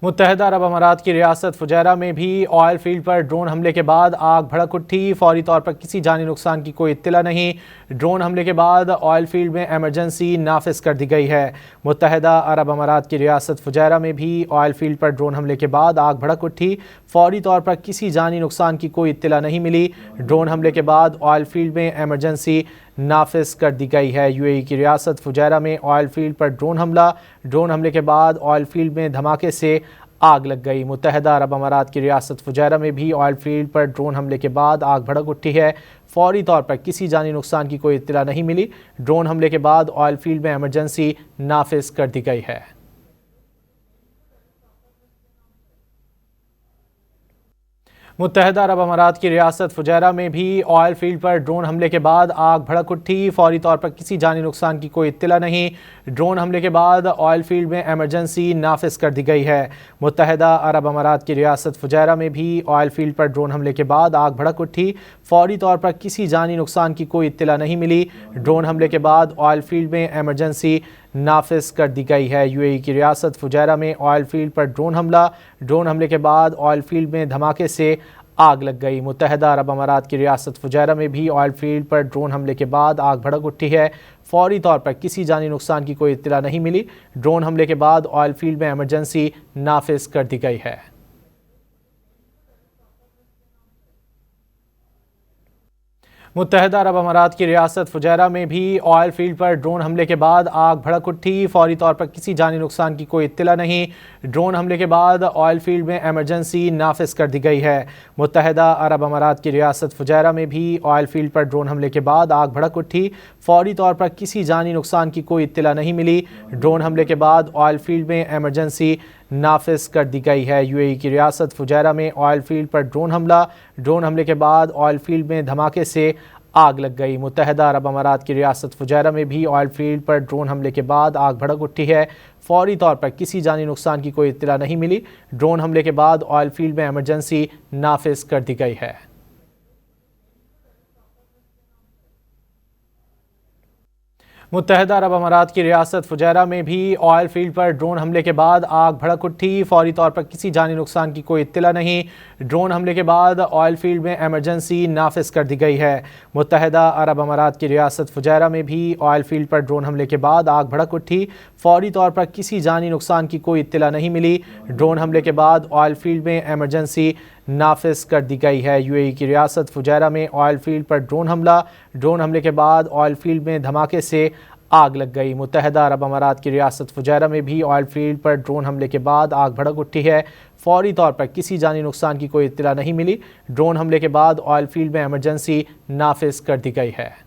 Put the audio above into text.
मुत्तहदा अरब अमारात की रियासत फुजैरा में भी ऑयल फील्ड पर ड्रोन हमले के बाद आग भड़क उठी। फौरी तौर पर किसी जानी नुकसान की कोई इत्तला नहीं। ड्रोन हमले के बाद ऑयल फील्ड में एमरजेंसी नाफिज कर दी गई है। मुत्तहदा अरब अमारात की रियासत फुजैरा में भी ऑयल फील्ड पर ड्रोन हमले के बाद आग भड़क उठी। फौरी तौर पर किसी जानी नुकसान की कोई इत्तला नहीं मिली। ड्रोन हमले के बाद ऑयल फील्ड में एमरजेंसी नाफिज कर दी गई है। यूएई की रियासत फुजैरा में ऑयल फील्ड पर ड्रोन हमले के बाद ऑयल फील्ड में धमाके से आग लग गई। मुत्तहदा अरब अमारात की रियासत फुजैरा में भी ऑयल फील्ड पर ड्रोन हमले के बाद आग भड़क उठी है। फौरी तौर पर किसी जानी नुकसान की कोई इत्तला नहीं मिली। ड्रोन हमले के बाद ऑयल फील्ड में एमरजेंसी नाफिज कर दी गई है। मुत्तहदा अरब अमारात की रियासत फुजैरा में भी ऑयल फील्ड पर ड्रोन हमले के बाद आग भड़क उठी। फौरी तौर पर किसी जानी नुकसान की कोई इत्तला नहीं। ड्रोन हमले के बाद ऑयल फील्ड में एमरजेंसी नाफिज कर दी गई है। मुत्तहदा अरब अमारात की रियासत फुजैरा में भी ऑयल फील्ड पर ड्रोन हमले के बाद आग भड़क उठी। फौरी तौर पर किसी जानी नुकसान की कोई इत्तला नहीं मिली। ड्रोन हमले के बाद ऑयल फील्ड में एमरजेंसी नाफिज कर दी गई है। यूएई की रियासत फुजैरा में ऑयल फील्ड पर ड्रोन हमले के बाद ऑयल फील्ड में धमाके से आग लग गई। मुत्तहदा अरब अमारात की रियासत फुजैरा में भी ऑयल फील्ड पर ड्रोन हमले के बाद आग भड़क उठी है। फौरी तौर पर किसी जानी नुकसान की कोई इत्तला नहीं मिली। ड्रोन हमले के बाद ऑयल फील्ड में एमरजेंसी नाफिज कर दी गई है। मुत्तहदा अरब अमारात की रियासत फुजैरा में भी ऑयल फील्ड पर ड्रोन हमले के बाद आग भड़क उठी। फौरी तौर पर किसी जानी नुकसान की कोई इत्तला नहीं। ड्रोन हमले के बाद ऑयल फील्ड में एमरजेंसी नाफिज कर दी गई है। मुत्तहदा अरब अमारात की रियासत फुजैरा में भी ऑयल फील्ड पर ड्रोन हमले के बाद आग भड़क उठी। फौरी तौर पर किसी जानी नुकसान की कोई इत्तला नहीं मिली। ड्रोन हमले के बाद ऑयल फील्ड में एमरजेंसी नाफिज कर दी गई है। यूएई की रियासत फुजैरा में ऑयल फील्ड पर ड्रोन हमले के बाद ऑयल फील्ड में धमाके से आग लग गई। मुत्तहदा अरब अमारात की रियासत फुजैरा में भी ऑयल फील्ड पर ड्रोन हमले के बाद आग भड़क उठी है। फौरी तौर पर किसी जानी नुकसान की कोई इत्तला नहीं मिली। ड्रोन हमले के बाद ऑयल फील्ड में एमरजेंसी नाफिज कर दी गई है। मुत्तहदा अरब अमारात की रियासत फुजैरा में भी ऑयल फील्ड पर ड्रोन हमले के बाद आग भड़क उठी। फौरी तौर पर किसी जानी नुकसान की कोई इत्तला नहीं। ड्रोन हमले के बाद ऑयल फील्ड में एमरजेंसी नाफिज कर दी गई है। मुत्तहदा अरब अमारात की रियासत फुजैरा में भी ऑयल फील्ड पर ड्रोन हमले के बाद आग भड़क उठी। फौरी तौर पर किसी जानी नुकसान की कोई इत्तला नहीं मिली। ड्रोन हमले के बाद ऑयल फील्ड में एमरजेंसी नाफिज कर दी गई है। यूएई की रियासत फुजैरा में ऑयल फील्ड पर ड्रोन हमले के बाद ऑयल फील्ड में धमाके से आग लग गई। मुत्तहदा अरब अमारात की रियासत फुजैरा में भी ऑयल फील्ड पर ड्रोन हमले के बाद आग भड़क उठी है। फौरी तौर पर किसी जानी नुकसान की कोई इत्तला नहीं मिली। ड्रोन हमले के बाद ऑयल फील्ड में एमरजेंसी नाफिज कर दी गई है।